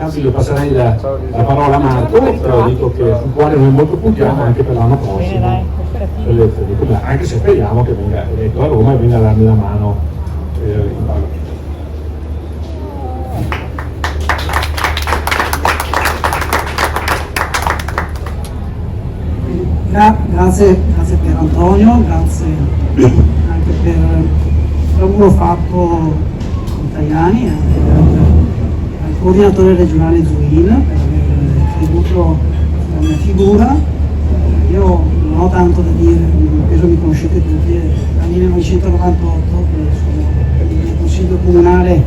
Anzi, io passerei la parola a Marco, dico che sul quale noi molto puntiamo anche per l'anno prossimo, per le elezioni, anche se speriamo che venga eletto a Roma e venga a darmi la mano in Parlamento. Grazie per Antonio, grazie anche per il lavoro fatto con Tajani, anche al coordinatore regionale Zuin per aver creduto nella mia figura. Io non ho tanto da dire, penso mi conoscete tutti, dal 1998 che sono nel Consiglio Comunale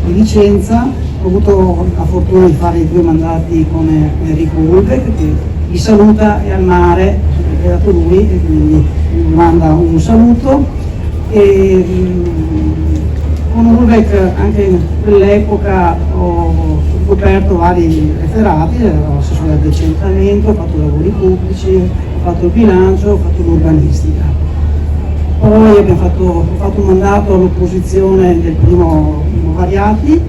di Vicenza, ho avuto la fortuna di fare 2 mandati con Enrico Ulbeck, che vi saluta, è al mare, è dato lui e quindi mi manda un saluto. E con Ulbeck anche in quell'epoca ho coperto vari referati, ero assessore al decentramento, ho fatto lavori pubblici, ho fatto il bilancio, ho fatto l'urbanistica. Poi ho fatto un mandato all'opposizione del primo Variati,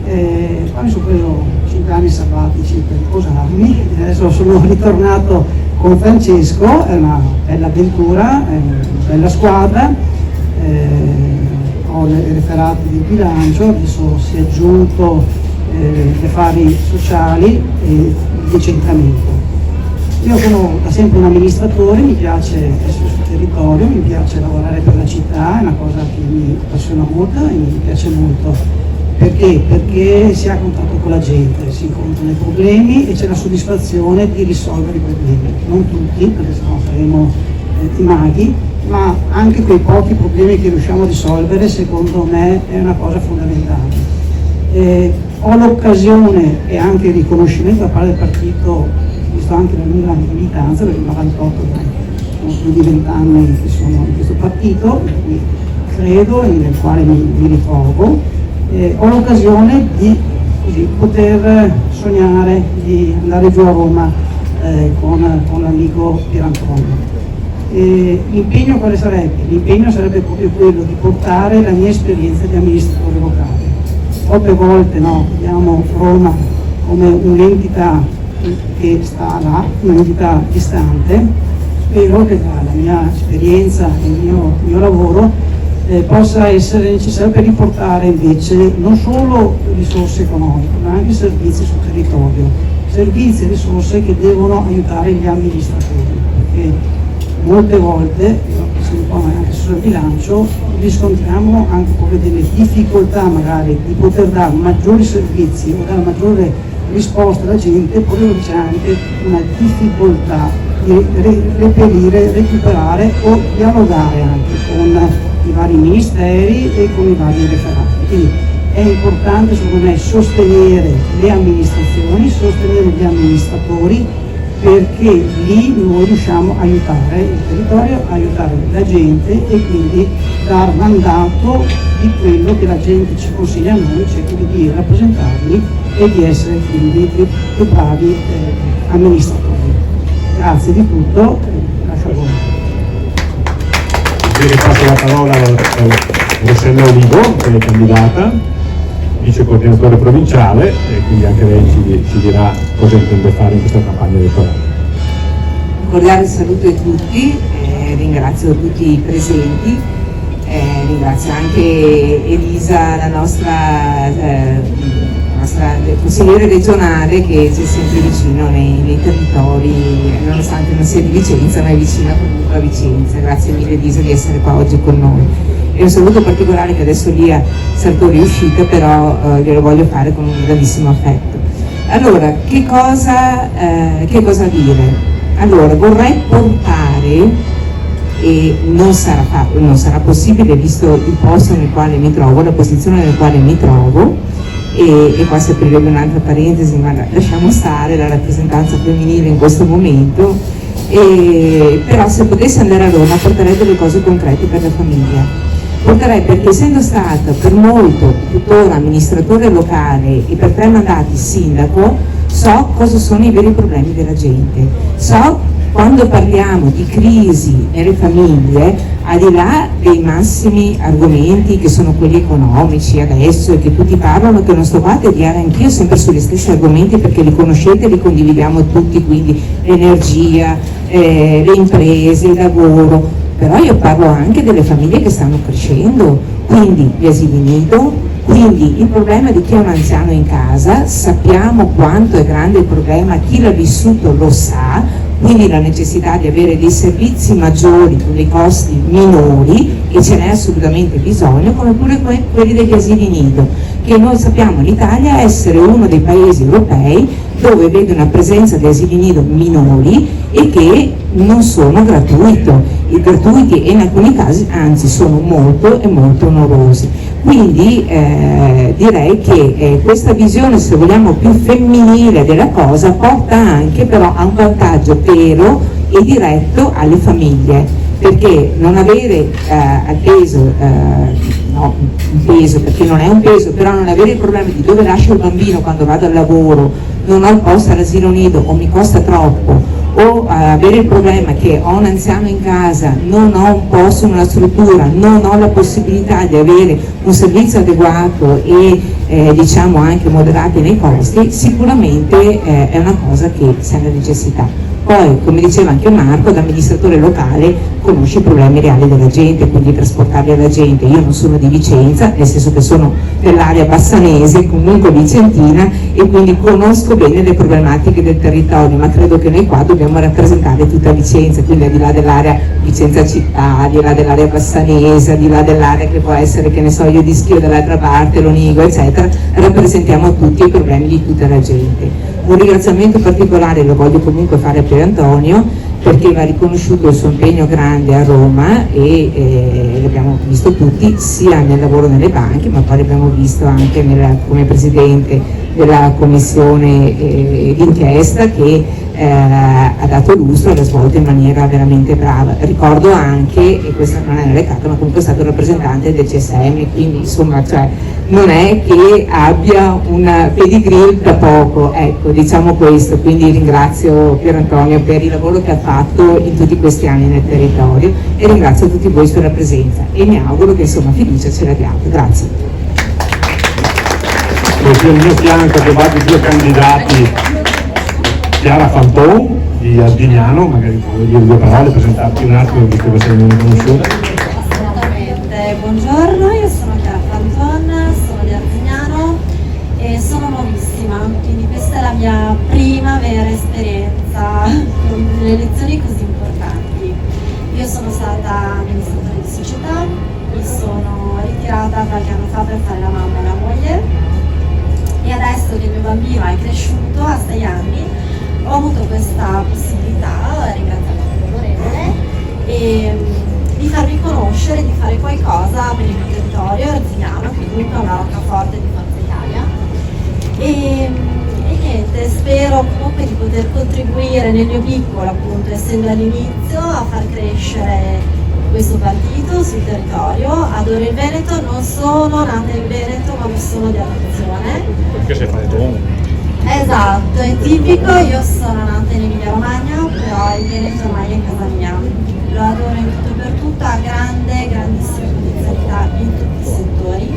poi mi sono preso 5 anni sabbatici per riposarmi, adesso sono ritornato con Francesco, è una bella avventura, è una bella squadra, ho i referati di bilancio, adesso si è aggiunto gli affari sociali e il decentramento. Io sono da sempre un amministratore, mi piace essere sul territorio, mi piace lavorare per la città, è una cosa che mi appassiona molto e mi piace molto. Perché? Perché si ha contatto con la gente, si incontrano i problemi e c'è la soddisfazione di risolvere i problemi. Non tutti, perché sennò saremo i maghi, ma anche quei pochi problemi che riusciamo a risolvere, secondo me, è una cosa fondamentale. Ho l'occasione e anche il riconoscimento da parte del partito, visto anche la mia militanza, perché il 98 sono più di 20 anni che sono in questo partito, quindi credo e nel quale mi ritrovo. Ho l'occasione di poter sognare di andare giù a Roma con l'amico Pierantonio. L'impegno quale sarebbe? L'impegno sarebbe proprio quello di portare la mia esperienza di amministratore locale. Troppe volte vediamo Roma come un'entità che sta là, un'entità distante. Spero che la mia esperienza e il mio lavoro possa essere necessario per riportare invece non solo risorse economiche, ma anche servizi sul territorio, servizi e risorse che devono aiutare gli amministratori, perché molte volte, anche sul bilancio, riscontriamo anche proprio delle difficoltà magari di poter dare maggiori servizi o dare maggiore risposta alla gente, proprio c'è anche una difficoltà di reperire, recuperare o dialogare anche con i vari ministeri e con i vari referati. Quindi è importante secondo me sostenere le amministrazioni, sostenere gli amministratori, perché lì noi riusciamo a aiutare il territorio, a aiutare la gente e quindi dar mandato di quello che la gente ci consiglia a noi, cioè di rappresentarli e di essere quindi più bravi amministratori. Grazie di tutto, lascio a voi. Bene, passo la parola a Rossella Olivo, che è candidata, vice coordinatore provinciale, e quindi anche lei ci dirà cosa intende fare in questa campagna elettorale. Un cordiale saluto a tutti, ringrazio tutti i presenti, ringrazio anche Elisa, la nostra consigliere regionale, che c'è sempre vicino nei territori, nonostante non sia di Vicenza, ma è vicina comunque a Vicenza. Grazie mille Elisa di essere qua oggi con noi. E un saluto particolare che adesso Lia Sartori è uscita, però glielo voglio fare con un grandissimo affetto. Allora, che cosa dire? Allora, vorrei portare, e non sarà possibile visto il posto nel quale mi trovo, la posizione nel quale mi trovo, e qua si aprirebbe un'altra parentesi, ma lasciamo stare la rappresentanza femminile in questo momento, però se potessi andare a Roma porterei delle cose concrete per la famiglia. Porterei, perché essendo stata per molto, tuttora amministratore locale e per 3 mandati sindaco, so cosa sono i veri problemi della gente, so quando parliamo di crisi nelle famiglie, al di là dei massimi argomenti che sono quelli economici adesso e che tutti parlano, che non sto qua a tediare anch'io sempre sugli stessi argomenti perché li conoscete e li condividiamo tutti, quindi l'energia, le imprese, il lavoro, però io parlo anche delle famiglie che stanno crescendo, quindi gli asili nido, quindi il problema di chi è un anziano in casa, sappiamo quanto è grande il problema, chi l'ha vissuto lo sa, quindi la necessità di avere dei servizi maggiori con dei costi minori, e ce n'è assolutamente bisogno, come pure quelli degli asili nido, che noi sappiamo in Italia essere uno dei paesi europei dove vede una presenza di asili nido minori e che non sono gratuiti e in alcuni casi anzi sono molto e molto onerosi. Quindi direi che questa visione, se vogliamo, più femminile della cosa porta anche però a un vantaggio vero e diretto alle famiglie, perché non avere un peso, perché non è un peso, però non avere il problema di dove lascio il bambino quando vado al lavoro, non ho il posto all'asilo nido o mi costa troppo, o avere il problema che ho un anziano in casa, non ho un posto in una struttura, non ho la possibilità di avere un servizio adeguato e diciamo anche moderati nei costi, sicuramente è una cosa che si ha la necessità. Poi, come diceva anche Marco, da amministratore locale conosce i problemi reali della gente, quindi trasportarli alla gente. Io non sono di Vicenza, nel senso che sono dell'area bassanese, comunque vicentina, e quindi conosco bene le problematiche del territorio, ma credo che noi qua dobbiamo rappresentare tutta Vicenza, quindi al di là dell'area Vicenza città, al di là dell'area bassanese, al di là dell'area che può essere, che ne so io, di Schio dall'altra parte, Lonigo, eccetera, rappresentiamo tutti i problemi di tutta la gente. Un ringraziamento particolare lo voglio comunque fare a Pier Antonio, perché va riconosciuto il suo impegno grande a Roma e l'abbiamo visto tutti sia nel lavoro nelle banche, ma poi l'abbiamo visto anche come presidente della commissione d'inchiesta che ha dato lustro e l'ha svolto in maniera veramente brava. Ricordo anche, e questo non è recato, ma comunque è stato rappresentante del CSM, quindi insomma, cioè, non è che abbia un pedigree da poco, ecco, diciamo questo. Quindi ringrazio Pier Antonio per il lavoro che ha fatto in tutti questi anni nel territorio e ringrazio tutti voi sulla presenza e mi auguro che insomma fiducia ce l'abbiamo. Grazie. Al mio fianco abbiamo due candidati, Chiara Fanton di Ardignano, magari vuoi dire due parole, presentarti un attimo visto che sei meno conosciuta. Assolutamente, buongiorno, io sono Chiara Fanton, sono di Ardignano e sono nuovissima, quindi questa è la mia prima vera esperienza con delle lezioni così importanti. Io sono stata amministratore di società, mi sono ritirata qualche anno fa per fare la mamma e la moglie e adesso che il mio bambino è cresciuto a 6 anni ho avuto questa possibilità, ringraziamento onorevole, di farmi conoscere, di fare qualcosa per il mio territorio arzignano, che comunque è una roccaforte di Forza Italia. E niente, spero comunque di poter contribuire nel mio piccolo, appunto, essendo all'inizio, a far crescere questo partito sul territorio. Adoro il Veneto, non sono nata in Veneto, ma mi sono di adozione. Perché sei fatto? Esatto, è tipico, io sono nata in Emilia Romagna, però il Veneto ormai è casa mia. Lo adoro in tutto e per tutto, ha grandissime potenzialità in tutti i settori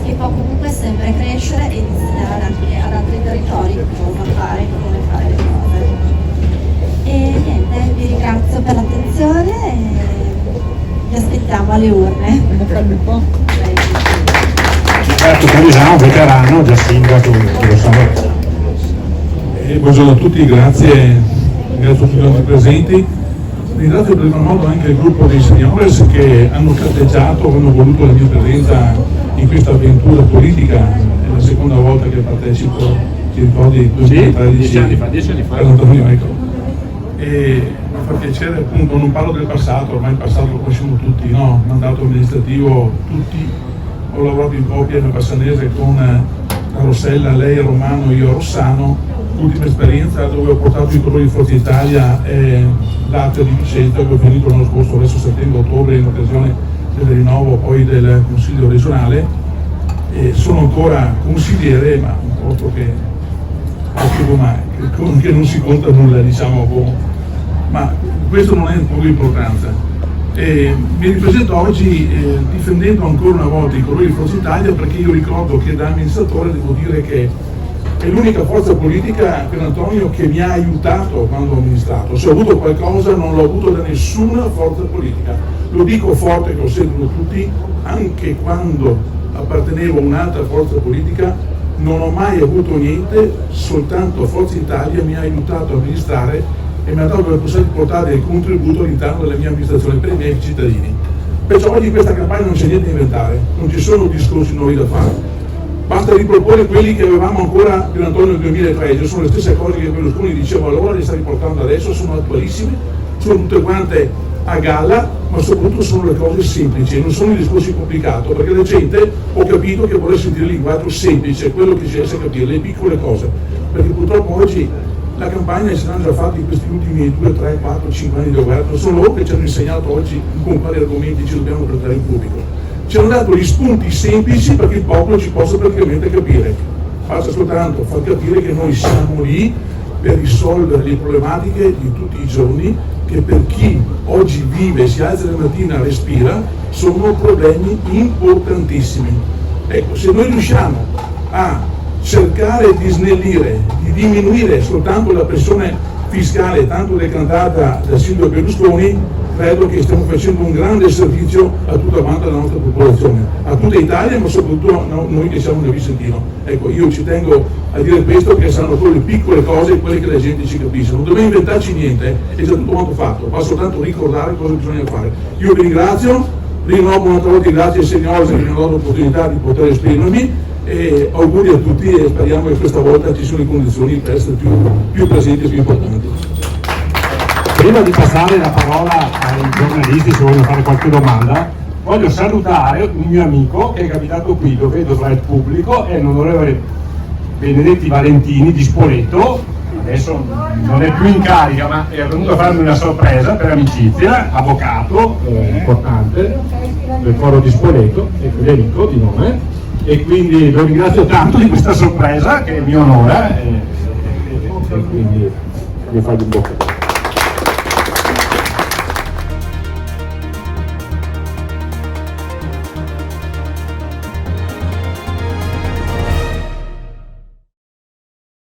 e può comunque sempre crescere e insegnare anche ad altri territori come fare le cose. E niente, vi ringrazio per l'attenzione e vi aspettiamo alle urne. Certo, Trevisano, veterano, già sindaco, lo sanno. Buongiorno a tutti, grazie a tutti i presenti. Ringrazio per il modo anche il gruppo dei seniors che hanno catteggiato, hanno voluto la mia presenza in questa avventura politica. È la seconda volta che partecipo, ti ricordi, 2013. 10 anni fa. Antonio, ecco. E mi fa piacere, appunto, non parlo del passato, ormai il passato lo conosciamo tutti, no? Mandato amministrativo, tutti. Ho lavorato in coppia nel Bassanese con la Rossella, lei Romano, io Rossano. L'ultima esperienza dove ho portato i colori di Forza Italia è l'Atrio di Vicenza, che ho finito l'anno scorso, verso settembre-ottobre, in occasione del rinnovo poi del Consiglio regionale. E sono ancora consigliere, ma un posto che non si conta nulla, diciamo, ma questo non è un po' di importanza. Mi ripresento oggi difendendo ancora una volta i colori di Forza Italia, perché io ricordo che da amministratore devo dire che è l'unica forza politica, per Antonio, che mi ha aiutato quando ho amministrato. Se ho avuto qualcosa non l'ho avuto da nessuna forza politica, lo dico forte che lo sentono tutti, anche quando appartenevo a un'altra forza politica non ho mai avuto niente, soltanto Forza Italia mi ha aiutato a amministrare e mi ha dato la possibilità di portare il contributo all'interno della mia amministrazione per i miei cittadini. Perciò oggi in questa campagna non c'è niente da inventare, non ci sono discorsi nuovi da fare, basta riproporre quelli che avevamo ancora per Antonio nel 2013, sono le stesse cose che Berlusconi diceva allora, le sta riportando adesso, sono attualissime, sono tutte quante a galla, ma soprattutto sono le cose semplici, non sono i discorsi complicati, perché la gente, ho capito che vuole sentire il linguaggio semplice, quello che ci riesce a capire, le piccole cose, perché purtroppo oggi la campagna si sono già fatti in questi ultimi 2, 3, 4, 5 anni di governo, sono loro che ci hanno insegnato oggi con quali argomenti ci dobbiamo trattare in pubblico. Ci hanno dato gli spunti semplici perché il popolo ci possa praticamente capire. Basta soltanto far capire che noi siamo lì per risolvere le problematiche di tutti i giorni, che per chi oggi vive, si alza la mattina, respira, sono problemi importantissimi. Ecco, se noi riusciamo a cercare di snellire, di diminuire soltanto la pressione fiscale tanto decantata da Silvio Berlusconi, credo che stiamo facendo un grande servizio a tutta quanta la nostra popolazione, a tutta Italia, ma soprattutto a noi che siamo nel Vicentino. Ecco, io ci tengo a dire questo, che saranno quelle piccole cose, quelle che la gente ci capisce. Non dobbiamo inventarci niente, è già tutto quanto fatto, va soltanto ricordare cosa bisogna fare. Io vi ringrazio, rinnovo un'altra volta grazie ai signori che mi hanno dato l'opportunità di poter esprimermi, e auguri a tutti e speriamo che questa volta ci sono le condizioni per essere più presenti e più importanti. Prima di passare la parola ai giornalisti, se vogliono fare qualche domanda, voglio salutare un mio amico che è capitato qui, lo vedo tra il pubblico, è l'onorevole Benedetti Valentini di Spoleto, adesso non è più in carica ma è venuto a farmi una sorpresa per amicizia, avvocato importante del foro di Spoleto, e quindi amico di nome, e quindi lo ringrazio tanto di questa sorpresa che è mio onore, e quindi mi fa di bocca.